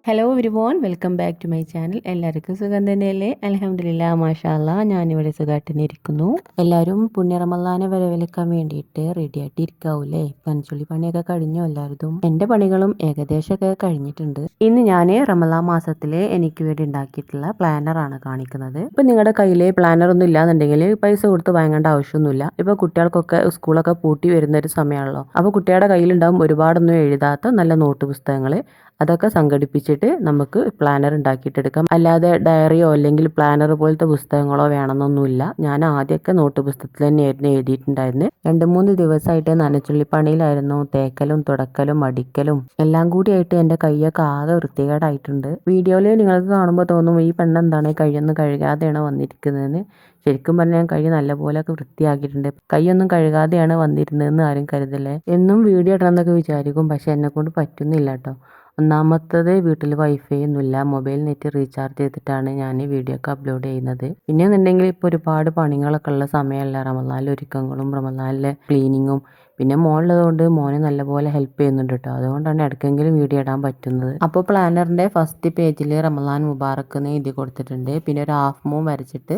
Hello everyone, welcome back to my channel. എല്ലാവർക്കും സുഖം തന്നെയല്ലേ? അൽഹംദുലില്ലാ, മാഷാ അല്ലാ, ഞാനിവിടെ സുഖമായിട്ട് ഇരിക്കുന്നു. എല്ലാവരും പുണ്യ റമളാനെ വരവേൽക്കാൻ വേണ്ടിയിട്ട് റെഡി ആയിട്ട് ഇരിക്കാവൂലേ? പഞ്ചുള്ളി പണിയൊക്കെ കഴിഞ്ഞു എല്ലാവരും. എൻ്റെ പണികളും ഏകദേശമൊക്കെ കഴിഞ്ഞിട്ടുണ്ട്. ഇന്ന് ഞാൻ റമളാൻ മാസത്തിലെ എനിക്ക് വേണ്ടി ഉണ്ടാക്കിയിട്ടുള്ള പ്ലാനറാണ് കാണിക്കുന്നത്. ഇപ്പം നിങ്ങളുടെ കയ്യിൽ പ്ലാനർ ഒന്നും ഇല്ലാന്നുണ്ടെങ്കിൽ പൈസ കൊടുത്ത് വാങ്ങേണ്ട ആവശ്യമൊന്നുമില്ല. ഇപ്പോൾ കുട്ടികൾക്കൊക്കെ സ്കൂളൊക്കെ പൂട്ടി വരുന്ന ഒരു സമയമാണല്ലോ. അപ്പോൾ കുട്ടികളുടെ കയ്യിലുണ്ടാവും ഒരുപാടൊന്നും എഴുതാത്ത നല്ല നോട്ട് പുസ്തകങ്ങൾ. അതൊക്കെ സംഘടിപ്പിച്ചിട്ട് നമുക്ക് പ്ലാനർ ഉണ്ടാക്കിയിട്ടെടുക്കാം. അല്ലാതെ ഡയറിയോ അല്ലെങ്കിൽ പ്ലാനർ പോലത്തെ പുസ്തകങ്ങളോ വേണമെന്നൊന്നുമില്ല. ഞാൻ ആദ്യമൊക്കെ നോട്ട് പുസ്തകത്തിൽ തന്നെയായിരുന്നു എഴുതിയിട്ടുണ്ടായിരുന്നു. 2-3 ദിവസമായിട്ട് നനച്ചുള്ളിപ്പണിയിലായിരുന്നു. തേക്കലും തുടക്കലും അടിക്കലും എല്ലാം കൂടിയായിട്ട് എൻ്റെ കൈയൊക്കെ ആകെ വൃത്തികേടായിട്ടുണ്ട്. വീഡിയോയിൽ നിങ്ങൾക്ക് കാണുമ്പോൾ തോന്നും ഈ പെണ്ണെന്താണ് കൈയൊന്നും കഴുകാതെയാണ് വന്നിരിക്കുന്നതെന്ന്. ശരിക്കും പറഞ്ഞാൽ കൈ നല്ലപോലെയൊക്കെ വൃത്തിയാക്കിയിട്ടുണ്ട്. കൈയൊന്നും കഴുകാതെയാണ് വന്നിരുന്നതെന്ന് ആരും കരുതല്ലേ. എന്നും വീഡിയോ ഇടണമെന്നൊക്കെ വിചാരിക്കും, പക്ഷെ എന്നെക്കൊണ്ട് പറ്റുന്നില്ല കേട്ടോ. ഒന്നാമത്തത് വീട്ടിൽ വൈഫൈ ഒന്നുമില്ല. മൊബൈൽ നെറ്റ് റീചാർജ് ചെയ്തിട്ടാണ് ഞാൻ വീഡിയോ ഒക്കെ അപ്ലോഡ് ചെയ്യുന്നത്. പിന്നെ എന്നുണ്ടെങ്കിൽ ഇപ്പോൾ ഒരുപാട് പണികളൊക്കെ ഉള്ള സമയമല്ല. റമളാനിലെ ഒരുക്കങ്ങളും റമളാനിലെ ക്ലീനിങ്ങും പിന്നെ മോനുള്ളതുകൊണ്ട് മോനെ നല്ലപോലെ ഹെൽപ്പ് ചെയ്യുന്നുണ്ട് കേട്ടോ. അതുകൊണ്ടാണ് ഇടയ്ക്കെങ്കിലും വീഡിയോ ഇടാൻ പറ്റുന്നത്. അപ്പോൾ പ്ലാനറിൻ്റെ ഫസ്റ്റ് പേജിൽ റമളാൻ മുബാറക്ക് എന്ന് എഴുതി കൊടുത്തിട്ടുണ്ട്. പിന്നെ ഒരു ഹാഫ് മൂൺ വരച്ചിട്ട്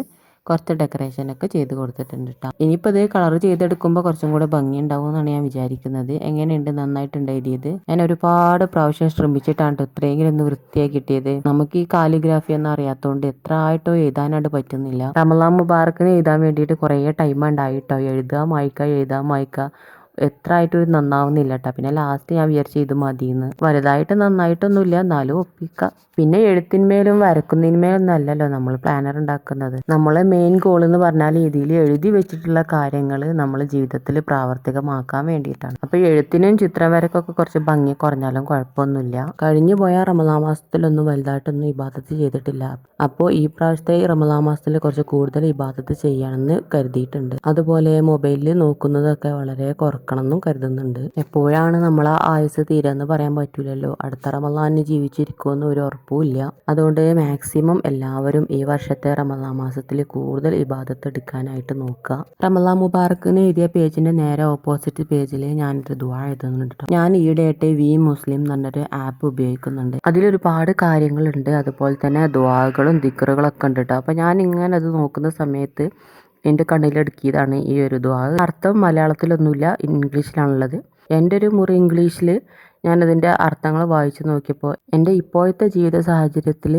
കുറച്ച് ഡെക്കറേഷനൊക്കെ ചെയ്ത് കൊടുത്തിട്ടുണ്ട് കേട്ടോ. ഇനിയിപ്പോൾ ഇത് കളർ ചെയ്തെടുക്കുമ്പോൾ കുറച്ചും കൂടെ ഭംഗി ഉണ്ടാവും എന്നാണ് ഞാൻ വിചാരിക്കുന്നത്. എങ്ങനെയുണ്ട്? നന്നായിട്ടുണ്ട് എഴുതിയത്. ഞാൻ ഒരുപാട് പ്രാവശ്യം ശ്രമിച്ചിട്ടാണ് ഇത്രയെങ്കിലും ഒന്ന് വൃത്തിയായി കിട്ടിയത്. നമുക്ക് ഈ കാലിഗ്രാഫി ഒന്നും അറിയാത്തതുകൊണ്ട് എത്ര ആയിട്ടോ എഴുതാനായിട്ട് പറ്റുന്നില്ല. റമളാൻ മുബാറക്കിന് എഴുതാൻ വേണ്ടിയിട്ട് കുറേ ടൈം ഉണ്ടായിട്ടോ. എഴുതാൻ വായിക്കുക എത്ര ആയിട്ടും നന്നാവുന്നില്ല കേട്ടോ. പിന്നെ ലാസ്റ്റ് ഞാൻ വിചാരിച്ചു ഇത് മതിയെന്ന്. വലുതായിട്ട് നന്നായിട്ടൊന്നുമില്ല, എന്നാലും ഒപ്പിക്കാം. പിന്നെ എഴുത്തിന്മേലും വരക്കുന്നതിന്മേലൊന്നും അല്ലല്ലോ നമ്മൾ പ്ലാനർ ഉണ്ടാക്കുന്നത്. നമ്മളെ മെയിൻ ഗോൾ എന്ന് പറഞ്ഞാൽ ഇതിൽ എഴുതി വെച്ചിട്ടുള്ള കാര്യങ്ങൾ നമ്മൾ ജീവിതത്തിൽ പ്രാവർത്തികമാക്കാൻ വേണ്ടിയിട്ടാണ്. അപ്പോൾ എഴുത്തിനും ചിത്രം വരക്കൊക്കെ കുറച്ച് ഭംഗി കുറഞ്ഞാലും കുഴപ്പമൊന്നുമില്ല. കഴിഞ്ഞു പോയ റമളാൻ മാസത്തിലൊന്നും വലുതായിട്ടൊന്നും ഇബാദത്ത് ചെയ്തിട്ടില്ല. അപ്പോൾ ഈ പ്രാവശ്യത്തെ റമളാൻ മാസത്തിൽ കുറച്ച് കൂടുതൽ ഇബാദത്ത് ചെയ്യണമെന്ന് കരുതിയിട്ടുണ്ട്. അതുപോലെ മൊബൈലിൽ നോക്കുന്നതൊക്കെ വളരെ കുറക്കണം എന്നും കരുതുന്നുണ്ട്. എപ്പോഴാണ് നമ്മളെ ആയുസ് തീരാന്ന് പറയാൻ പറ്റൂലല്ലോ. അടുത്ത റമളാനിന് ജീവിച്ചിരിക്കുമെന്ന് ഒരു ഉറപ്പുമില്ല. അതുകൊണ്ട് മാക്സിമം എല്ലാവരും ഈ വർഷത്തെ റമളാൻ മാസത്തിൽ കൂടുതൽ ഇബാദത്ത് എടുക്കാനായിട്ട് നോക്കുക. റമളാൻ മുബാറക്കിന് എഴുതിയ പേജിന്റെ നേരെ ഓപ്പോസിറ്റ് പേജിൽ ഞാനൊരു ദുആ എഴുതുന്നുണ്ട്. ഞാൻ ഈയിടെയായിട്ട് വി മുസ്ലിം എന്നൊരു ആപ്പ് ഉപയോഗിക്കുന്നുണ്ട്. അതിലൊരുപാട് കാര്യങ്ങളുണ്ട്. അതുപോലെ തന്നെ ദുആകളും ദിക്റുകളൊക്കെ ഉണ്ട് കേട്ടോ. അപ്പോൾ ഞാൻ ഇങ്ങനെ അത് നോക്കുന്ന സമയത്ത് എൻ്റെ കണ്ണിലെടുക്കിയതാണ് ഈ ഒരു ദുആ. അർത്ഥം മലയാളത്തിലൊന്നുമില്ല, ഇംഗ്ലീഷിലാണുള്ളത്. എൻ്റെ ഒരു മുറി ഇംഗ്ലീഷിൽ ഞാനതിൻ്റെ അർത്ഥങ്ങൾ വായിച്ചു നോക്കിയപ്പോൾ എൻ്റെ ഇപ്പോഴത്തെ ജീവിത സാഹചര്യത്തിൽ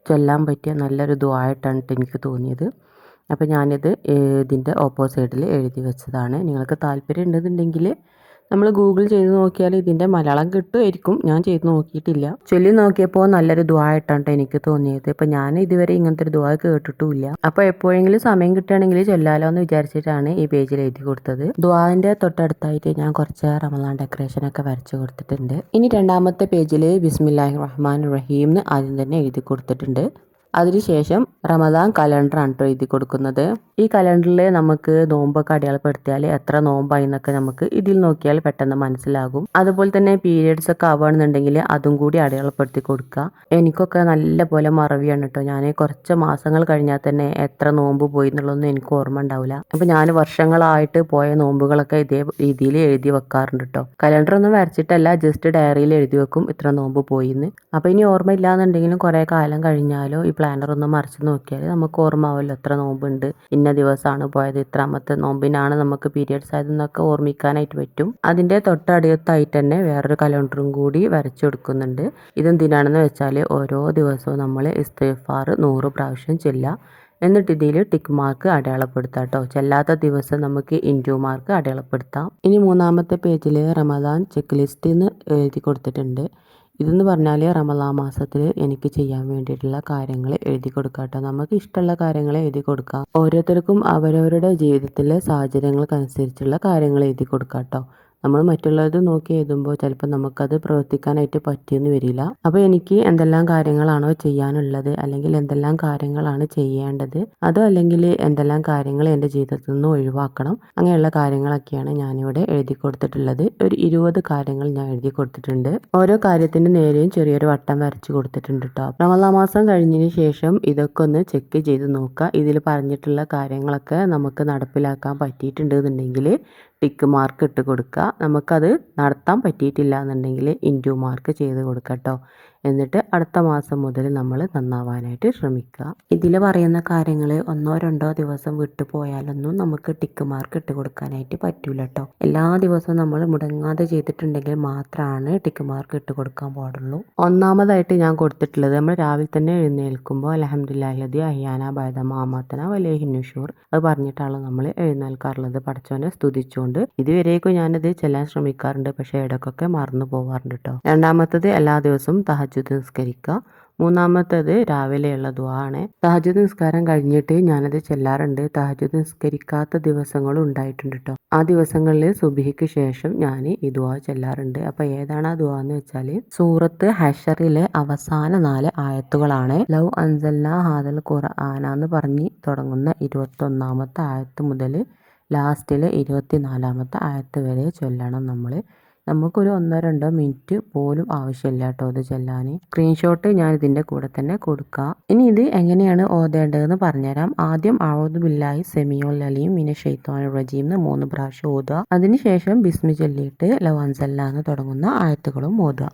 ചൊല്ലാൻ പറ്റിയ നല്ലൊരു ദുആ ആയിട്ടാണ് എനിക്ക് തോന്നിയത്. അപ്പോൾ ഞാനിത് ഇതിൻ്റെ ഓപ്പോസിറ്റിൽ എഴുതി വെച്ചതാണ്. നിങ്ങൾക്ക് താല്പര്യം ഉണ്ടെന്നുണ്ടെങ്കിൽ നമ്മൾ ഗൂഗിൾ ചെയ്ത് നോക്കിയാൽ ഇതിൻ്റെ മലയാളം കിട്ടുമായിരിക്കും. ഞാൻ ചെയ്ത് നോക്കിയിട്ടില്ല. ചൊല്ലി നോക്കിയപ്പോൾ നല്ലൊരു ദുആ ആയിട്ടാണ് എനിക്ക് തോന്നിയത്. ഇപ്പം ഞാൻ ഇതുവരെ ഇങ്ങനത്തെ ഒരു ദുആ കേട്ടിട്ടുമില്ല. അപ്പോൾ എപ്പോഴെങ്കിലും സമയം കിട്ടുകയാണെങ്കിൽ ചൊല്ലാലോ എന്ന് വിചാരിച്ചിട്ടാണ് ഈ പേജിൽ എഴുതി കൊടുത്തത്. ദുആന്റെ തൊട്ടടുത്തായിട്ട് ഞാൻ കുറച്ച് റമളാൻ ഡെക്കറേഷനൊക്കെ വരച്ച് കൊടുത്തിട്ടുണ്ട്. ഇനി രണ്ടാമത്തെ പേജിൽ ബിസ്മില്ലാഹിർ റഹ്മാനിർ റഹീം എന്ന് ആദ്യം തന്നെ എഴുതി കൊടുത്തിട്ടുണ്ട്. അതിനുശേഷം റമദാൻ കലണ്ടറാണ് കേട്ടോ എഴുതി കൊടുക്കുന്നത്. ഈ കലണ്ടറിൽ നമുക്ക് നോമ്പൊക്കെ അടയാളപ്പെടുത്തിയാൽ എത്ര നോമ്പായി എന്നൊക്കെ നമുക്ക് ഇതിൽ നോക്കിയാൽ പെട്ടെന്ന് മനസ്സിലാകും. അതുപോലെ തന്നെ പീരിയഡ്സ് ഒക്കെ ആവുകയാണെന്നുണ്ടെങ്കിൽ അതും കൂടി അടയാളപ്പെടുത്തി കൊടുക്കുക. എനിക്കൊക്കെ നല്ല പോലെ മറവിയാണ് കേട്ടോ. ഞാൻ കുറച്ച് മാസങ്ങൾ കഴിഞ്ഞാൽ തന്നെ എത്ര നോമ്പ് പോയി എന്നുള്ളതൊന്നും എനിക്ക് ഓർമ്മ ഉണ്ടാവില്ല. അപ്പോൾ ഞാൻ വർഷങ്ങളായിട്ട് പോയ നോമ്പുകളൊക്കെ ഇതേ രീതിയിൽ എഴുതി വെക്കാറുണ്ട് കേട്ടോ. കലണ്ടറൊന്നും വരച്ചിട്ടല്ല, ജസ്റ്റ് ഡയറിയിൽ എഴുതി വെക്കും ഇത്ര നോമ്പ് പോയിന്ന്. അപ്പോൾ ഇനി ഓർമ്മ ഇല്ലാന്നുണ്ടെങ്കിലും കുറേ കാലം കഴിഞ്ഞാലോ ഈ പ്ലാനർ ഒന്ന് മറിച്ച് നോക്കിയാൽ നമുക്ക് ഓർമ്മ ആവുമല്ലോ എത്ര നോമ്പുണ്ട്, ഇന്ന ദിവസമാണ് പോയത്, ഇത്രാമത്തെ നോമ്പിനാണ് നമുക്ക് പീരിയഡ്സ് ആയതെന്നൊക്കെ ഓർമ്മിക്കാനായിട്ട് പറ്റും. അതിൻ്റെ തൊട്ടടുത്തായിട്ട് തന്നെ വേറൊരു കലണ്ടറും കൂടി വരച്ചു കൊടുക്കുന്നുണ്ട്. ഇതെന്തിനാണെന്ന് വെച്ചാൽ ഓരോ ദിവസവും നമ്മൾ ഇസ്തിഗ്ഫാർ 100 പ്രാവശ്യം ചൊല്ലുക. എന്നിട്ട് ഇതിൽ ടിക്ക് മാർക്ക് അടയാളപ്പെടുത്താം കേട്ടോ. ചെല്ലാത്ത ദിവസം നമുക്ക് ഇൻറ്റു മാർക്ക് അടയാളപ്പെടുത്താം. ഇനി മൂന്നാമത്തെ പേജിൽ റമദാൻ ചെക്ക് ലിസ്റ്റ് എന്ന് എഴുതി കൊടുത്തിട്ടുണ്ട്. ഇതെന്ന് പറഞ്ഞാൽ റമളാൻ മാസത്തിൽ എനിക്ക് ചെയ്യാൻ വേണ്ടിയിട്ടുള്ള കാര്യങ്ങൾ എഴുതി കൊടുക്കാം കേട്ടോ. നമുക്ക് ഇഷ്ടമുള്ള കാര്യങ്ങൾ എഴുതി കൊടുക്കാം. ഓരോരുത്തർക്കും അവരവരുടെ ജീവിതത്തിലെ സാഹചര്യങ്ങൾക്കനുസരിച്ചുള്ള കാര്യങ്ങൾ എഴുതി കൊടുക്കാം കേട്ടോ. നമ്മൾ മറ്റുള്ളത് നോക്കി എഴുതുമ്പോൾ ചിലപ്പോൾ നമുക്കത് പ്രവർത്തിക്കാനായിട്ട് പറ്റിയെന്ന് വരില്ല. അപ്പോൾ എനിക്ക് എന്തെല്ലാം കാര്യങ്ങളാണോ ചെയ്യാനുള്ളത്, അല്ലെങ്കിൽ എന്തെല്ലാം കാര്യങ്ങളാണ് ചെയ്യേണ്ടത്, അതോ അല്ലെങ്കിൽ എന്തെല്ലാം കാര്യങ്ങൾ എൻ്റെ ജീവിതത്തിൽ നിന്ന് ഒഴിവാക്കണം, അങ്ങനെയുള്ള കാര്യങ്ങളൊക്കെയാണ് ഞാനിവിടെ എഴുതി കൊടുത്തിട്ടുള്ളത്. ഒരു 20 കാര്യങ്ങൾ ഞാൻ എഴുതി കൊടുത്തിട്ടുണ്ട്. ഓരോ കാര്യത്തിൻ്റെ നേരെയും ചെറിയൊരു വട്ടം വരച്ച് കൊടുത്തിട്ടുണ്ട് കേട്ടോ. റമളാൻ മാസം കഴിഞ്ഞതിന് ശേഷം ഇതൊക്കെ ഒന്ന് ചെക്ക് ചെയ്ത് നോക്കുക. ഇതിൽ പറഞ്ഞിട്ടുള്ള കാര്യങ്ങളൊക്കെ നമുക്ക് നടപ്പിലാക്കാൻ പറ്റിയിട്ടുണ്ടെന്നുണ്ടെങ്കിൽ ടിക്ക് മാർക്ക് ഇട്ട് കൊടുക്കുക. നമുക്കത് നടത്താൻ പറ്റിയിട്ടില്ല എന്നുണ്ടെങ്കിൽ ഇൻറ്റു മാർക്ക് ചെയ്ത് കൊടുക്കുക കേട്ടോ. എന്നിട്ട് അടുത്ത മാസം മുതൽ നമ്മൾ നന്നാവാനായിട്ട് ശ്രമിക്കുക. ഇതിൽ പറയുന്ന കാര്യങ്ങൾ 1-2 ദിവസം വിട്ടു പോയാലൊന്നും നമുക്ക് ടിക്ക് മാർക്ക് ഇട്ട് കൊടുക്കാനായിട്ട് പറ്റൂല കേട്ടോ. എല്ലാ ദിവസവും നമ്മൾ മുടങ്ങാതെ ചെയ്തിട്ടുണ്ടെങ്കിൽ മാത്രമാണ് ടിക്ക് മാർക്ക് ഇട്ട് കൊടുക്കാൻ പാടുള്ളൂ. ഒന്നാമതായിട്ട് ഞാൻ കൊടുത്തിട്ടുള്ളത് നമ്മൾ രാവിലെ തന്നെ എഴുന്നേൽക്കുമ്പോൾ അൽഹംദുലില്ലാഹി അഹ്യാന ബഅദ മാമാതന വലൈഹിൻ നുശൂർ അത് പറഞ്ഞിട്ടാണ് നമ്മൾ എഴുന്നേൽക്കാറുള്ളത്. പടച്ചോനെ സ്തുതിച്ചുകൊണ്ട്. ഇതുവരേക്കും ഞാനത് ചെല്ലാൻ ശ്രമിക്കാറുണ്ട്, പക്ഷേ ഇടയ്ക്കൊക്കെ മറന്നു പോവാറുണ്ട് കേട്ടോ. രണ്ടാമത്തത് എല്ലാ ദിവസവും തഹജ്ജുദ് നിസ്കരിക്കുക. മൂന്നാമത്തേത് രാവിലെയുള്ള ദുആ ആണ്. തഹജ്ജുദ് നിസ്കാരം കഴിഞ്ഞിട്ട് ഞാനത് ചെല്ലാറുണ്ട്. തഹജ്ജുദ് നിസ്കരിക്കാത്ത ദിവസങ്ങളും ഉണ്ടായിട്ടുണ്ട് കേട്ടോ. ആ ദിവസങ്ങളിൽ സുബ്ഹിക്ക് ശേഷം ഞാൻ ഈ ദുആ ചെല്ലാറുണ്ട്. അപ്പോൾ ഏതാണ് ആ ദുആ എന്ന് വെച്ചാൽ സൂറത്ത് ഹശറിലെ അവസാന 4 ആയത്തുകളാണ്. ലൗ അൻസൽനാ ഹാദൽ ഖുർആന എന്ന് പറഞ്ഞ് തുടങ്ങുന്ന 21ാമത്തെ ആയത്ത് മുതൽ ലാസ്റ്റിലെ 24ാമത്തെ ആയത്ത് വരെ ചൊല്ലണം നമ്മൾ. നമുക്കൊരു 1-2 മിനിറ്റ് പോലും ആവശ്യമില്ല കേട്ടോ ഇത് ചെല്ലാൻ. സ്ക്രീൻഷോട്ട് ഞാൻ ഇതിൻ്റെ കൂടെ തന്നെ കൊടുക്കാം. ഇനി ഇത് എങ്ങനെയാണ് ഓതേണ്ടതെന്ന് പറഞ്ഞുതരാം. ആദ്യം അഊദു ബില്ലാഹി സമീഉൽ അലീം മിനശ് ശൈത്വാനിർ റജീം എന്ന് 3 പ്രാവശ്യം ഓതുക. അതിനുശേഷം ബിസ്മി ചൊല്ലിയിട്ട് ലൗ അൻസൽനാ എന്ന് തുടങ്ങുന്ന ആയത്തുകളും ഓതുക.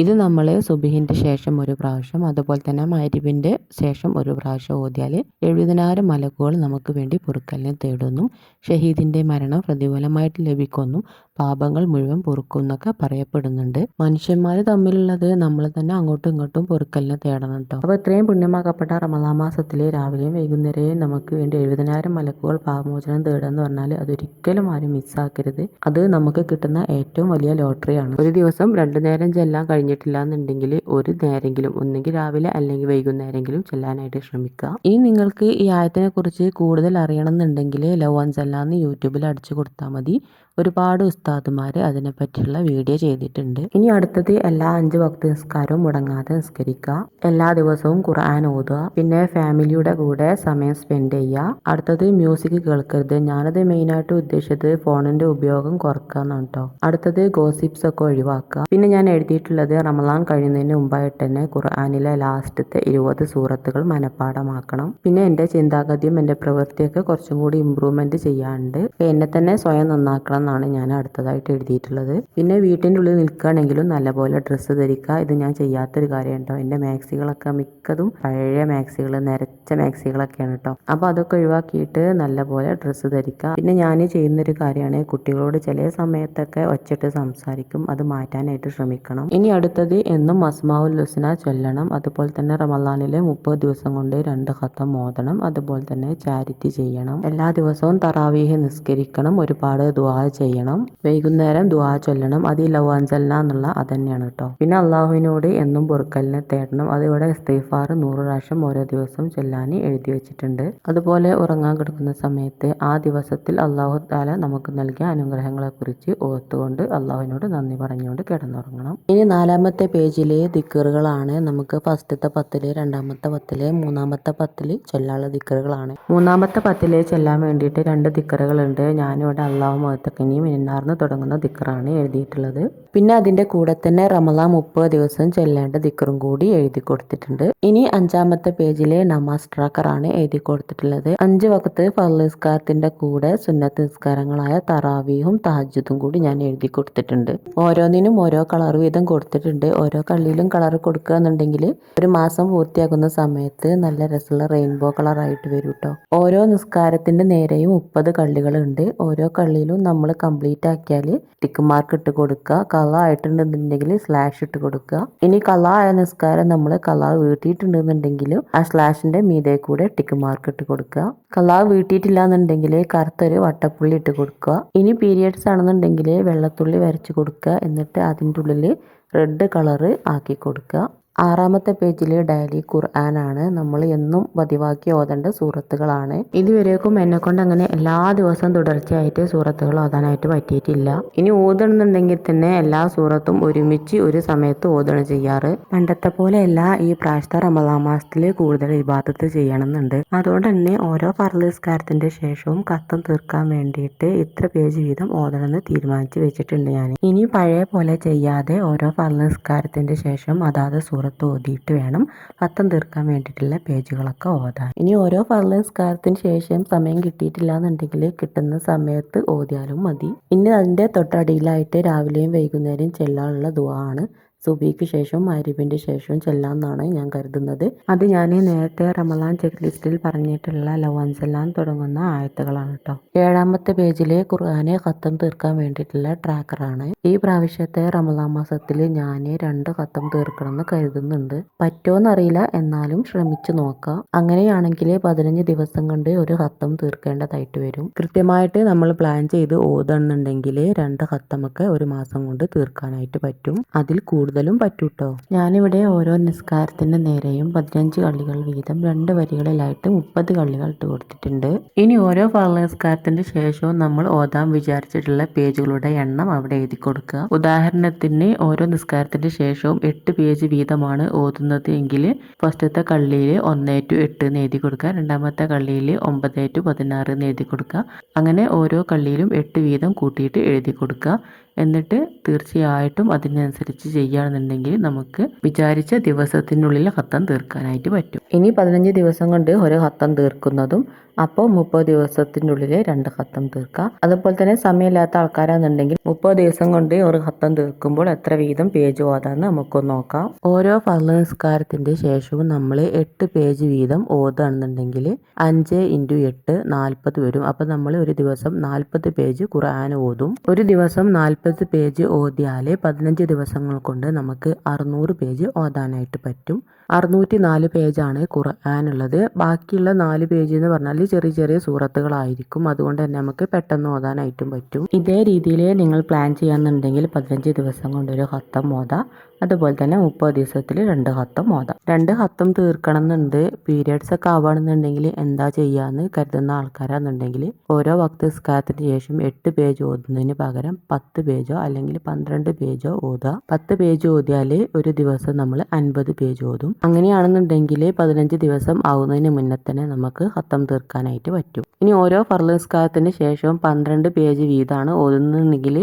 ഇത് നമ്മൾ സുബ്ഹിൻ്റെ ശേഷം ഒരു പ്രാവശ്യം, അതുപോലെ തന്നെ മഗ്‌രിബിൻ്റെ ശേഷം ഒരു പ്രാവശ്യം ഓതിയാൽ 70,000 മലക്കുകൾ നമുക്ക് വേണ്ടി പൊറുക്കലിനെ തേടുന്നു. ഷഹീദിൻ്റെ മരണം പ്രതിഫലമായിട്ട് ലഭിക്കുന്നു. പാപങ്ങൾ മുഴുവൻ പൊറുക്കുന്നൊക്കെ പറയപ്പെടുന്നുണ്ട്. മനുഷ്യന്മാർ തമ്മിലുള്ളത് നമ്മൾ തന്നെ അങ്ങോട്ടും ഇങ്ങോട്ടും പൊറുക്കലിനെ തേടണം കേട്ടോ. അപ്പോൾ ഇത്രയും പുണ്യമാക്കപ്പെട്ട റമളാൻ മാസത്തിൽ രാവിലെയും വൈകുന്നേരവും നമുക്ക് വേണ്ടി 70,000 മലക്കുകൾ പാപമോചനം തേടുക പറഞ്ഞാൽ അതൊരിക്കലും ആരും മിസ്സാക്കരുത്. അത് നമുക്ക് കിട്ടുന്ന ഏറ്റവും വലിയ ലോട്ടറിയാണ്. ഒരു ദിവസം 2 നേരം ചെല്ലാൻ കഴിഞ്ഞിട്ടില്ല എന്നുണ്ടെങ്കിൽ ഒരു നേരെങ്കിലും, ഒന്നെങ്കിൽ രാവിലെ അല്ലെങ്കിൽ വൈകുന്നേരമെങ്കിലും ചെല്ലാനായിട്ട് ശ്രമിക്കുക. ഇനി നിങ്ങൾക്ക് ഈ ആയത്തിനെ കുറിച്ച് കൂടുതൽ അറിയണം എന്നുണ്ടെങ്കിൽ ലൗ അൻസൽനാ എന്ന് യൂട്യൂബിൽ അടിച്ചു കൊടുത്താൽ മതി. ഒരുപാട് ഉസ്താദുമാർ അതിനെപ്പറ്റിയുള്ള വീഡിയോ ചെയ്തിട്ടുണ്ട്. ഇനി അടുത്തത് എല്ലാ 5 വക്ത് നിസ്കാരവും മുടങ്ങാതെ നിസ്കരിക്കുക. എല്ലാ ദിവസവും ഖുർആൻ ഓതുക. പിന്നെ ഫാമിലിയുടെ കൂടെ സമയം സ്പെൻഡ് ചെയ്യുക. അടുത്തത് മ്യൂസിക് കേൾക്കരുത്. ഞാനത് മെയിനായിട്ട് ഉദ്ദേശിച്ചത് ഫോണിന്റെ ഉപയോഗം കുറക്കുക എന്നാണ് കേട്ടോ. അടുത്തത് ഗോസിപ്സ് ഒക്കെ ഒഴിവാക്കുക. പിന്നെ ഞാൻ എഴുതിയിട്ടുള്ളത് റമളാൻ കഴിയുന്നതിന് മുമ്പായിട്ട് തന്നെ ഖുർആനിലെ ലാസ്റ്റത്തെ 20 സൂറത്തുകൾ മനഃപ്പാഠമാക്കണം. പിന്നെ എൻ്റെ ചിന്താഗതിയും എൻ്റെ പ്രവൃത്തിയൊക്കെ കുറച്ചും കൂടി ഇമ്പ്രൂവ്മെന്റ് ചെയ്യാനുണ്ട്. എന്നെ തന്നെ സ്വയം നന്നാക്കണം എന്നാണ് ഞാൻ അടുത്തതായിട്ട് എഴുതിയിട്ടുള്ളത്. പിന്നെ വീട്ടിൻ്റെ ഉള്ളിൽ നിൽക്കുകയാണെങ്കിലും നല്ലപോലെ ഡ്രസ്സ് ധരിക്കുക. ഇത് ഞാൻ ചെയ്യാത്തൊരു കാര്യം കേട്ടോ. എൻ്റെ മാക്സികളൊക്കെ മിക്കതും പഴയ മാക്സികൾ, നരച്ച മാക്സികളൊക്കെയാണ് കേട്ടോ. അപ്പോൾ അതൊക്കെ ഒഴിവാക്കിയിട്ട് നല്ലപോലെ ഡ്രസ്സ് ധരിക്കുക. പിന്നെ ഞാൻ ചെയ്യുന്നൊരു കാര്യമാണ് കുട്ടികളോട് ചില സമയത്തൊക്കെ ഒച്ചിട്ട് സംസാരിക്കും. അത് മാറ്റാനായിട്ട് ശ്രമിക്കണം. ഇനി അടുത്തത് എന്നും അസ്മാഉൽ ഹുസ്ന ചൊല്ലണം. അതുപോലെ തന്നെ റമളാനിലെ 30 ദിവസം കൊണ്ട് 2 ഖത്തം ഓതണം. അതുപോലെ തന്നെ ചാരിറ്റി ചെയ്യണം. എല്ലാ ദിവസവും തറാവീഹ് നിസ്കരിക്കണം. ഒരുപാട് ദുആ ചെയ്യണം. വൈകുന്നേരം ദുആ ചൊല്ലണം. അത് ലൗ അൻസൽനാ എന്നുള്ള അതന്നെയാണ് കേട്ടോ. പിന്നെ അള്ളാഹുവിനോട് എന്നും പൊറുക്കലിനെ തേടണം. അതിവിടെ ഇസ്തിഗ്ഫാർ 100 പ്രാവശ്യം ഓരോ ദിവസവും ചൊല്ലാൻ എഴുതി വെച്ചിട്ടുണ്ട്. അതുപോലെ ഉറങ്ങാൻ കിടക്കുന്ന സമയത്ത് ആ ദിവസത്തിൽ അള്ളാഹു തആല നമുക്ക് നൽകിയ അനുഗ്രഹങ്ങളെ കുറിച്ച് ഓർത്തുകൊണ്ട് അള്ളാഹുവിനോട് നന്ദി പറഞ്ഞുകൊണ്ട് കിടന്നുറങ്ങണം. ഇനി 4ാമത്തെ പേജിലെ ദിക്റുകളാണ്. നമുക്ക് ഫസ്റ്റത്തെ 10, 2ാമത്തെ 10, 3ാമത്തെ 10 ചൊല്ലാനുള്ള ദിക്റുകളാണ്. 3ാമത്തെ 10 ചൊല്ലാൻ വേണ്ടിയിട്ട് 2 ദിക്റുകളുണ്ട്. ഞാനിവിടെ അല്ലാഹു മുഅത്തഖിനി മിനന്നാർന്ന് തുടങ്ങുന്ന ദിക്റാണ് എഴുതിയിട്ടുള്ളത്. പിന്നെ അതിന്റെ കൂടെ തന്നെ റമളാൻ 30 ദിവസം ചൊല്ലേണ്ട ദിക്റും കൂടി എഴുതി കൊടുത്തിട്ടുണ്ട്. ഇനി 5ാമത്തെ പേജിലെ നമാസ് ട്രാക്കറാണ് എഴുതി കൊടുത്തിട്ടുള്ളത്. 5 വഖത്ത് ഫർള് നിസ്കാരത്തിന്റെ കൂടെ സുന്നത്ത് നിസ്കാരങ്ങളായ തറാവീഹും തഹജ്ജുദും കൂടി ഞാൻ എഴുതി കൊടുത്തിട്ടുണ്ട്. ഓരോന്നിനും ഓരോ കളർ വീതം കൊടുത്തിട്ടുണ്ട്. ഓരോ കള്ളിയിലും കളർ കൊടുക്കുക എന്നുണ്ടെങ്കിൽ ഒരു മാസം പൂർത്തിയാക്കുന്ന സമയത്ത് നല്ല രസമുള്ള റെയിൻബോ കളർ ആയിട്ട് വരും കേട്ടോ. ഓരോ നിസ്കാരത്തിന്റെ നേരെയും 30 കള്ളികളുണ്ട്. ഓരോ കള്ളിയിലും നമ്മൾ കംപ്ലീറ്റ് ആക്കിയാൽ ടിക്ക് മാർക്ക് ഇട്ട് കൊടുക്കുക. കള ആയിട്ടുണ്ടെന്നുണ്ടെങ്കിൽ സ്ലാഷ് ഇട്ട് കൊടുക്കുക. ഇനി കള ആയ നിസ്കാരം നമ്മൾ കള വീട്ടിയിട്ടുണ്ടെന്നുണ്ടെങ്കിലും ആ സ്ലാഷിന്റെ മീതെ കൂടെ ടിക്ക് മാർക്ക് ഇട്ട് കൊടുക്കുക. കള വീട്ടിയിട്ടില്ല എന്നുണ്ടെങ്കിൽ കറുത്തൊരു വട്ടപ്പുള്ളി ഇട്ട് കൊടുക്കുക. ഇനി പീരിയഡ്സ് ആണെന്നുണ്ടെങ്കിൽ വെള്ളത്തുള്ളി വരച്ച് കൊടുക്കുക. എന്നിട്ട് അതിൻ്റെ ഉള്ളിൽ റെഡ് കളറ് ആക്കി കൊടുക്കുക. 6ാമത്തെ പേജിൽ ഡയലി ഖുർആനാണ്. നമ്മൾ എന്നും പതിവാക്കി ഓതേണ്ട സൂറത്തുകളാണ്. ഇതുവരേക്കും എന്നെ കൊണ്ട് അങ്ങനെ എല്ലാ ദിവസവും തുടർച്ചയായിട്ട് സൂറത്തുകൾ ഓതാനായിട്ട് പറ്റിയിട്ടില്ല. ഇനി ഓതണമെന്നുണ്ടെങ്കിൽ തന്നെ എല്ലാ സൂറത്തും ഒരുമിച്ച് ഒരു സമയത്ത് ഓതണം ചെയ്യാറ്. പണ്ടത്തെ പോലെയല്ല ഈ പ്രാവശ്യത്തെ റമളാൻ മാസത്തിൽ കൂടുതൽ ഇബാദത്ത് ചെയ്യണമെന്നുണ്ട്. അതുകൊണ്ട് തന്നെ ഓരോ ഫർള് നിസ്കാരത്തിന്റെ ശേഷവും ഖത്തം തീർക്കാൻ വേണ്ടിയിട്ട് ഇത്ര പേജ് വീതം ഓതണമെന്ന് തീരുമാനിച്ച് വെച്ചിട്ടുണ്ട് ഞാൻ. ഇനി പഴയ പോലെ ചെയ്യാതെ ഓരോ ഫർള് നിസ്കാരത്തിന്റെ ശേഷം അതാത് സൂറത്ത് ഓതിയിട്ട് വേണം ഖത്തം തീർക്കാൻ വേണ്ടിയിട്ടുള്ള പേജുകളൊക്കെ ഓതാൻ. ഇനി ഓരോ ഫർള് നിസ്കാരത്തിന് ശേഷം സമയം കിട്ടിയിട്ടില്ല എന്നുണ്ടെങ്കിൽ കിട്ടുന്ന സമയത്ത് ഓതിയാലും മതി. ഇനി അതിന്റെ തൊട്ടടിയിലായിട്ട് രാവിലെയും വൈകുന്നേരവും ചെല്ലാനുള്ള ദുആ ആണ്. സുബഹിക്ക് ശേഷം മഗ്‌രിബിൻ്റെ ശേഷം ചെല്ലാമെന്നാണ് ഞാൻ കരുതുന്നത്. അത് ഞാൻ നേരത്തെ റമളാൻ ചെക്ക് ലിസ്റ്റിൽ പറഞ്ഞിട്ടുള്ള ലൗ അൻസലാൻ തുടങ്ങുന്ന ആയത്തുകളാണ് കേട്ടോ. 7ാമത്തെ പേജിലെ ഖുർആനെ ഖത്തം തീർക്കാൻ വേണ്ടിയിട്ടുള്ള ട്രാക്കറാണ്. ഈ പ്രാവശ്യത്തെ റമളാൻ മാസത്തിൽ ഞാൻ 2 ഖത്തം തീർക്കണമെന്ന് കരുതുന്നുണ്ട്. പറ്റുമോന്നറിയില്ല, എന്നാലും ശ്രമിച്ചു നോക്കാം. അങ്ങനെയാണെങ്കിൽ 15 ദിവസം കൊണ്ട് ഒരു ഖത്തം തീർക്കേണ്ടതായിട്ട് വരും. കൃത്യമായിട്ട് നമ്മൾ പ്ലാൻ ചെയ്ത് ഓതുന്നുണ്ടെങ്കിൽ 2 ഖത്തമൊക്കെ ഒരു മാസം കൊണ്ട് തീർക്കാനായിട്ട് പറ്റും. അതിൽ കൂടുതലും പറ്റൂട്ടോ. ഞാനിവിടെ ഓരോ നിസ്കാരത്തിന്റെ നേരെയും 15 കള്ളികൾ വീതം 2 വരികളിലായിട്ട് 30 കള്ളികൾ ഇട്ട് കൊടുത്തിട്ടുണ്ട്. ഇനി ഓരോ ഫർള് നിസ്കാരത്തിന്റെ ശേഷവും നമ്മൾ ഓതാൻ വിചാരിച്ചിട്ടുള്ള പേജുകളുടെ എണ്ണം അവിടെ എഴുതി കൊടുക്കുക. ഉദാഹരണത്തിന് ഓരോ നിസ്കാരത്തിന്റെ ശേഷവും 8 പേജ് വീതമാണ് ഓതുന്നത് എങ്കിൽ ഫസ്റ്റത്തെ കള്ളിയിൽ 1-8 എന്ന് എഴുതി കൊടുക്കുക. രണ്ടാമത്തെ കള്ളിയിൽ 9-16 എന്ന് എഴുതി കൊടുക്കുക. അങ്ങനെ ഓരോ കള്ളിയിലും 8 വീതം കൂട്ടിയിട്ട് എഴുതി കൊടുക്കുക. എന്നിട്ട് തീർച്ചയായിട്ടും അതിനനുസരിച്ച് ചെയ്യുകയാണെന്നുണ്ടെങ്കിൽ നമുക്ക് വിചാരിച്ച ദിവസത്തിനുള്ളിൽ ഖത്തം തീർക്കാനായിട്ട് പറ്റും. ഇനി 15 ദിവസം കൊണ്ട് ഒരു ഖത്തം തീർക്കുന്നതും അപ്പോൾ 30 ദിവസത്തിനുള്ളിൽ 2 ഖത്തം തീർക്കാം. അതുപോലെ തന്നെ സമയമില്ലാത്ത ആൾക്കാരാണെന്നുണ്ടെങ്കിൽ 30 ദിവസം കൊണ്ട് ഒരു ഖത്തം തീർക്കുമ്പോൾ എത്ര വീതം പേജ് ഓതാന്ന് നമുക്കൊന്ന് നോക്കാം. ഓരോ ഫർള് നിസ്കാരത്തിന്റെ ശേഷവും നമ്മൾ 8 പേജ് വീതം ഓതുകയാണെന്നുണ്ടെങ്കിൽ 5 × 8 40 വരും. അപ്പം നമ്മൾ ഒരു ദിവസം 40 പേജ് ഖുർആൻ ഓതും. ഒരു ദിവസം 40 പേജ് ഓതിയാൽ 15 ദിവസങ്ങൾ കൊണ്ട് നമുക്ക് 600 പേജ് ഓതാനായിട്ട് പറ്റും. 604 പേജാണ് ഖുർആൻ ഉള്ളത്. ബാക്കിയുള്ള 4 പേജ് എന്ന് പറഞ്ഞാൽ ചെറിയ ചെറിയ സൂറത്തുകളായിരിക്കും. അതുകൊണ്ട് തന്നെ നമുക്ക് പെട്ടെന്ന് ഓതാനായിട്ടും പറ്റും. ഇതേ രീതിയിൽ നിങ്ങൾ പ്ലാൻ ചെയ്യാന്നുണ്ടെങ്കിൽ 15 ദിവസം കൊണ്ട് ഒരു ഖത്തം ഓതാം. അതുപോലെ തന്നെ 30 ദിവസത്തിൽ 2 ഖത്തം ഓതാം. 2 ഖത്തം തീർക്കണം എന്നുണ്ട്. പീരിയഡ്സ് ഒക്കെ ആവുകയാണെന്നുണ്ടെങ്കിൽ എന്താ ചെയ്യാന്ന് കരുതുന്ന ആൾക്കാരാണെന്നുണ്ടെങ്കിൽ ഓരോ വക്ത് നിസ്കാരത്തിന് ശേഷം 8 പേജ് ഓതുന്നതിന് പകരം 10 പേജോ അല്ലെങ്കിൽ 12 പേജോ ഓതുക. 10 പേജ് ഓതിയാൽ ഒരു ദിവസം നമ്മൾ 50 പേജ് ഓതും. അങ്ങനെയാണെന്നുണ്ടെങ്കിൽ 15 ദിവസം ആവുന്നതിന് മുന്നേ തന്നെ നമുക്ക് ഖത്തം തീർക്കാനായിട്ട് പറ്റും. ഇനി ഓരോ ഫർള് നിസ്കാരത്തിന് ശേഷവും 12 പേജ് വീതമാണ് ഓതുന്നതെങ്കിൽ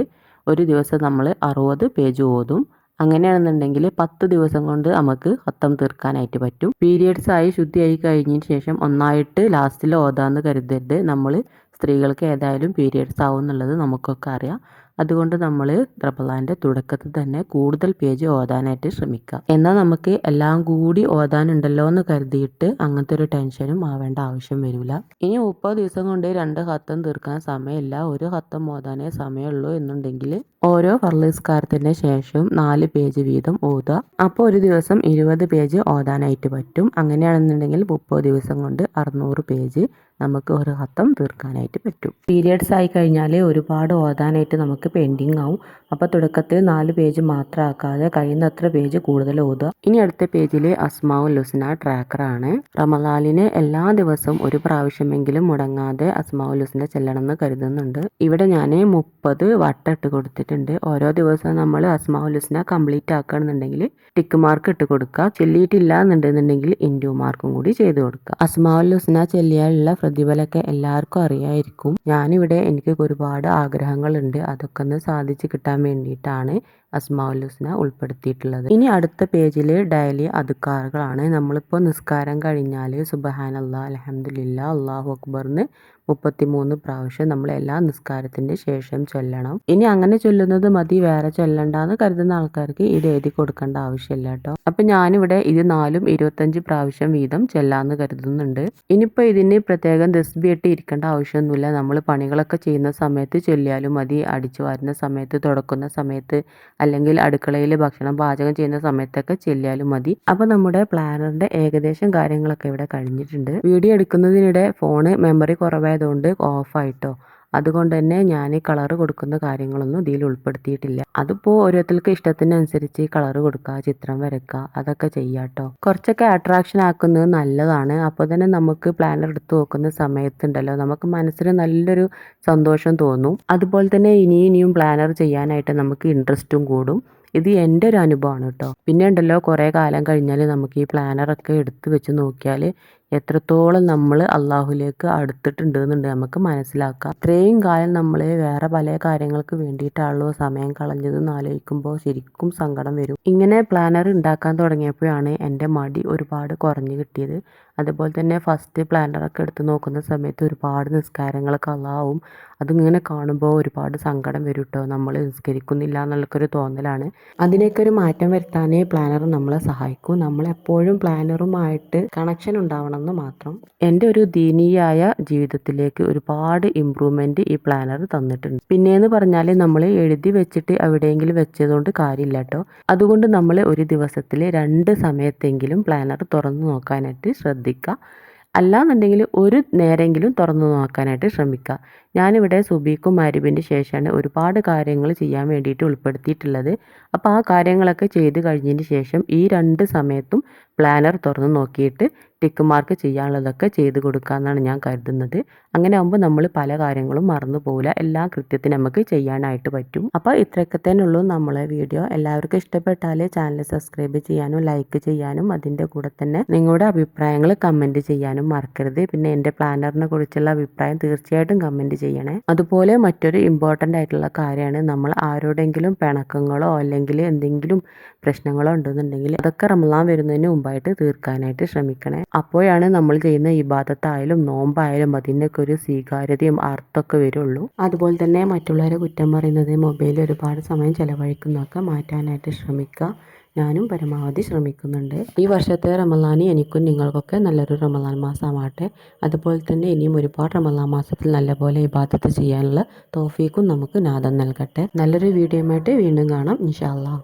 ഒരു ദിവസം നമ്മൾ 60 പേജ് ഓതും. അങ്ങനെയാണെന്നുണ്ടെങ്കിൽ 10 ദിവസം കൊണ്ട് നമുക്ക് ഖത്തം തീർക്കാനായിട്ട് പറ്റും. പീരിയഡ്സ് ആയി ശുദ്ധിയായി കഴിഞ്ഞതിന് ശേഷം ഒന്നായിട്ട് ലാസ്റ്റിൽ ഓതാന്ന് കരുതരുത്. നമ്മൾ സ്ത്രീകൾക്ക് ഏതായാലും പീരിയഡ്സ് ആവും എന്നുള്ളത് നമുക്കൊക്കെ അറിയാം. അതുകൊണ്ട് നമ്മൾ റമളാന്റെ തുടക്കത്തിൽ തന്നെ കൂടുതൽ പേജ് ഓതാനായിട്ട് ശ്രമിക്കുക. എന്നാൽ നമുക്ക് എല്ലാം കൂടി ഓതാനുണ്ടല്ലോ എന്ന് കരുതിയിട്ട് അങ്ങനത്തെ ഒരു ടെൻഷനും ആവേണ്ട ആവശ്യം വരില്ല. ഇനി 30 ദിവസം കൊണ്ട് 2 ഖത്തം തീർക്കാൻ സമയമില്ല, ഒരു ഖത്തം ഓതാനേ സമയമുള്ളൂ എന്നുണ്ടെങ്കിൽ ഓരോ ഫർള് നിസ്കാരത്തിന് ശേഷം 4 പേജ് വീതം ഓതുക. അപ്പോൾ ഒരു ദിവസം 20 പേജ് ഓതാനായിട്ട് പറ്റും. അങ്ങനെയാണെന്നുണ്ടെങ്കിൽ 30 ദിവസം കൊണ്ട് 600 പേജ് നമുക്ക് ഒരു ഖത്തം തീർക്കാനായിട്ട് പറ്റും. പീരിയഡ്സ് ആയി കഴിഞ്ഞാൽ ഒരുപാട് ഓതാനായിട്ട് നമുക്ക് പെൻഡിങ് ആവും. അപ്പോൾ തുടക്കത്തിൽ 4 പേജ് മാത്രം ആക്കാതെ കഴിയുന്നത്ര പേജ് കൂടുതൽ ഓതുക. ഇനി അടുത്ത പേജിൽ അസ്മാഉൽ ഹുസ്ന ട്രാക്കറാണ്. റമളാനിന് എല്ലാ ദിവസവും ഒരു പ്രാവശ്യമെങ്കിലും മുടങ്ങാതെ അസ്മാഉൽ ഹുസ്ന ചെല്ലണമെന്ന് കരുതുന്നുണ്ട്. ഇവിടെ ഞാൻ 30 വട്ടം ഇട്ട് കൊടുത്തിട്ടുണ്ട്. ഓരോ ദിവസവും നമ്മൾ അസ്മാഉൽ ഹുസ്ന കംപ്ലീറ്റ് ആക്കുകയാണെന്നുണ്ടെങ്കിൽ ടിക്ക് മാർക്ക് ഇട്ട് കൊടുക്കുക. ചെല്ലിയിട്ടില്ല എന്നുണ്ടെന്നുണ്ടെങ്കിൽ ഇൻറ്റു മാർക്കും കൂടി ചെയ്ത് കൊടുക്കുക. അസ്മാഉൽ ഹുസ്ന ചെല്ലിയാലുള്ള പ്രതിഫലമൊക്കെ എല്ലാവർക്കും അറിയായിരിക്കും. ഞാനിവിടെ എനിക്ക് ഒരുപാട് ആഗ്രഹങ്ങളുണ്ട്. അതൊക്കെ ഒന്ന് സാധിച്ചു കിട്ടാൻ വേണ്ടിയിട്ടാണ് അസ്മാഉൽ ഹുസ്ന ഉൾപ്പെടുത്തിയിട്ടുള്ളത്. ഇനി അടുത്ത പേജിൽ ഡെയിലി അദ്കാറുകളാണ്. നമ്മളിപ്പോൾ നിസ്കാരം കഴിഞ്ഞാൽ സുബ്ഹാനല്ലാഹ്, അൽഹംദുലില്ലാഹ്, അല്ലാഹു അക്ബർന്ന് 33 പ്രാവശ്യം നമ്മൾ എല്ലാ നിസ്കാരത്തിന്റെ ശേഷം ചൊല്ലണം. ഇനി അങ്ങനെ ചൊല്ലുന്നത് മതി, വേറെ ചൊല്ലണ്ടെന്ന് കരുതുന്ന ആൾക്കാർക്ക് ഇത് എഴുതി കൊടുക്കേണ്ട ആവശ്യമില്ല കേട്ടോ. അപ്പൊ ഞാനിവിടെ ഇത് 4ഉം 25 പ്രാവശ്യം വീതം ചെല്ലാന്ന് കരുതുന്നുണ്ട്. ഇനിയിപ്പോൾ ഇതിന് പ്രത്യേകം തസ്ബീഹ് ഇട്ട് ഇരിക്കേണ്ട ആവശ്യമൊന്നുമില്ല. നമ്മൾ പണികളൊക്കെ ചെയ്യുന്ന സമയത്ത് ചൊല്ലിയാലും മതി. അടിച്ചു വാരുന്ന സമയത്ത്, തുടക്കുന്ന സമയത്ത്, അല്ലെങ്കിൽ അടുക്കളയിൽ ഭക്ഷണം പാചകം ചെയ്യുന്ന സമയത്തൊക്കെ ചെല്ലിയാലും മതി. അപ്പോൾ നമ്മുടെ പ്ലാനറിന്റെ ഏകദേശം കാര്യങ്ങളൊക്കെ ഇവിടെ കഴിഞ്ഞിട്ടുണ്ട്. വീഡിയോ എടുക്കുന്നതിനിടെ ഫോണ് മെമ്മറി കുറവായതുകൊണ്ട് ഓഫായിട്ടോ. അതുകൊണ്ട് തന്നെ ഞാൻ കളർ കൊടുക്കുന്ന കാര്യങ്ങളൊന്നും ഇതിൽ ഉൾപ്പെടുത്തിയിട്ടില്ല. അതിപ്പോൾ ഓരോരുത്തർക്ക് ഇഷ്ടത്തിനനുസരിച്ച് കളർ കൊടുക്കുക, ചിത്രം വരയ്ക്കുക, അതൊക്കെ ചെയ്യാട്ടോ. കുറച്ചൊക്കെ അട്രാക്ഷൻ ആക്കുന്നത് നല്ലതാണ്. അപ്പോൾ തന്നെ നമുക്ക് പ്ലാനർ എടുത്ത് നോക്കുന്ന സമയത്തുണ്ടല്ലോ നമുക്ക് മനസ്സിന് നല്ലൊരു സന്തോഷം തോന്നും. അതുപോലെ തന്നെ ഇനിയും പ്ലാനർ ചെയ്യാനായിട്ട് നമുക്ക് ഇൻട്രസ്റ്റും കൂടും. ഇത് എൻ്റെ ഒരു അനുഭവമാണ് കേട്ടോ. പിന്നെ ഉണ്ടല്ലോ കുറേ കാലം കഴിഞ്ഞാൽ നമുക്ക് ഈ പ്ലാനറൊക്കെ എടുത്ത് വെച്ച് നോക്കിയാൽ എത്രത്തോളം നമ്മൾ അള്ളാഹുലേക്ക് അടുത്തിട്ടുണ്ട് എന്നുണ്ട് നമുക്ക് മനസ്സിലാക്കാം. ഇത്രയും കാലം നമ്മൾ വേറെ പല കാര്യങ്ങൾക്ക് വേണ്ടിയിട്ടാണല്ലോ സമയം കളഞ്ഞതെന്ന് ആലോചിക്കുമ്പോൾ ശരിക്കും സങ്കടം വരും. ഇങ്ങനെ പ്ലാനർ ഉണ്ടാക്കാൻ തുടങ്ങിയപ്പോഴാണ് എൻ്റെ മടി ഒരുപാട് കുറഞ്ഞു കിട്ടിയത്. അതുപോലെ തന്നെ ഫസ്റ്റ് പ്ലാനറൊക്കെ എടുത്ത് നോക്കുന്ന സമയത്ത് ഒരുപാട് നിസ്കാരങ്ങൾ കളാവും. അതിങ്ങനെ കാണുമ്പോൾ ഒരുപാട് സങ്കടം വരും കേട്ടോ. നമ്മൾ നിസ്കരിക്കുന്നില്ല എന്നുള്ളൊരു തോന്നലാണ്. അതിനൊക്കെ ഒരു മാറ്റം വരുത്താൻ പ്ലാനർ നമ്മളെ സഹായിക്കും. നമ്മളെപ്പോഴും പ്ലാനറുമായിട്ട് കണക്ഷൻ ഉണ്ടാവണമെന്ന് മാത്രം. എൻ്റെ ഒരു ദീനീയായ ജീവിതത്തിലേക്ക് ഒരുപാട് ഇമ്പ്രൂവ്മെൻറ്റ് ഈ പ്ലാനർ തന്നിട്ടുണ്ട്. പിന്നെയെന്ന് പറഞ്ഞാൽ നമ്മൾ എഴുതി വെച്ചിട്ട് എവിടെയെങ്കിലും വെച്ചതുകൊണ്ട് കാര്യമില്ല കേട്ടോ. അതുകൊണ്ട് നമ്മൾ ഒരു ദിവസത്തിൽ 2 സമയത്തെങ്കിലും പ്ലാനർ തുറന്നു നോക്കാനായിട്ട് ശ്രദ്ധിക്കുക. അല്ലാന്നുണ്ടെങ്കിൽ ഒരു നേരെങ്കിലും തുറന്നു നോക്കാനായിട്ട് ശ്രമിക്കുക. ഞാനിവിടെ സുബഹിക്കും മഗ്‌രിബിൻ്റെ ശേഷമാണ് ഒരുപാട് കാര്യങ്ങൾ ചെയ്യാൻ വേണ്ടിയിട്ട് ഉൾപ്പെടുത്തിയിട്ടുള്ളത്. അപ്പോൾ ആ കാര്യങ്ങളൊക്കെ ചെയ്ത് കഴിഞ്ഞതിന് ശേഷം ഈ 2 സമയത്തും പ്ലാനർ തുറന്ന് നോക്കിയിട്ട് ടിക്ക് മാർക്ക് ചെയ്യാനുള്ളതൊക്കെ ചെയ്ത് കൊടുക്കാമെന്നാണ് ഞാൻ കരുതുന്നത്. അങ്ങനെ ആകുമ്പോൾ നമ്മൾ പല കാര്യങ്ങളും മറന്നു പോകില്ല. എല്ലാം കൃത്യത്തിന് നമുക്ക് ചെയ്യാനായിട്ട് പറ്റും. അപ്പോൾ ഇത്രയൊക്കെ തന്നെ ഉള്ളൂ നമ്മളെ വീഡിയോ. എല്ലാവർക്കും ഇഷ്ടപ്പെട്ടാൽ ചാനൽ സബ്സ്ക്രൈബ് ചെയ്യാനും ലൈക്ക് ചെയ്യാനും അതിൻ്റെ കൂടെ തന്നെ നിങ്ങളുടെ അഭിപ്രായങ്ങൾ കമൻറ്റ് ചെയ്യാനും മറക്കരുത്. പിന്നെ എൻ്റെ പ്ലാനറിനെ കുറിച്ചുള്ള അഭിപ്രായം തീർച്ചയായിട്ടും കമൻറ്റ് ചെയ്യണേ. അതുപോലെ മറ്റൊരു ഇമ്പോർട്ടൻ്റ് ആയിട്ടുള്ള കാര്യമാണ്, നമ്മൾ ആരോടെങ്കിലും പിണക്കങ്ങളോ അല്ലെങ്കിൽ എന്തെങ്കിലും പ്രശ്നങ്ങളോ ഉണ്ടെന്നുണ്ടെങ്കിൽ അതൊക്കെ റമളാൻ വരുന്നതിന് മുമ്പായിട്ട് തീർക്കാനായിട്ട് ശ്രമിക്കണേ. അപ്പോഴാണ് നമ്മൾ ചെയ്യുന്ന ഇബാദത്തായാലും നോമ്പായാലും അതിൻ്റെയൊക്കെ ഒരു സ്വീകാര്യതയും അർത്ഥമൊക്കെ വരുള്ളൂ. അതുപോലെ തന്നെ മറ്റുള്ളവരെ കുറ്റം പറയുന്നത്, മൊബൈലിൽ ഒരുപാട് സമയം ചിലവഴിക്കുന്നതൊക്കെ മാറ്റാനായിട്ട് ശ്രമിക്കുക. ഞാനും പരമാവധി ശ്രമിക്കുന്നുണ്ട്. ഈ വർഷത്തെ റമളാൻ എനിക്കും നിങ്ങൾക്കൊക്കെ നല്ലൊരു റമളാൻ മാസമാവട്ടെ. അതുപോലെ തന്നെ ഇനിയും ഒരുപാട് റമളാൻ മാസത്തിൽ നല്ലപോലെ ഇബാദത്ത് ചെയ്യാനുള്ള തൗഫീഖും നമുക്ക് നാഥൻ നൽകട്ടെ. നല്ലൊരു വീഡിയോയുമായിട്ട് വീണ്ടും കാണാം ഇൻഷാ അല്ലാഹ്.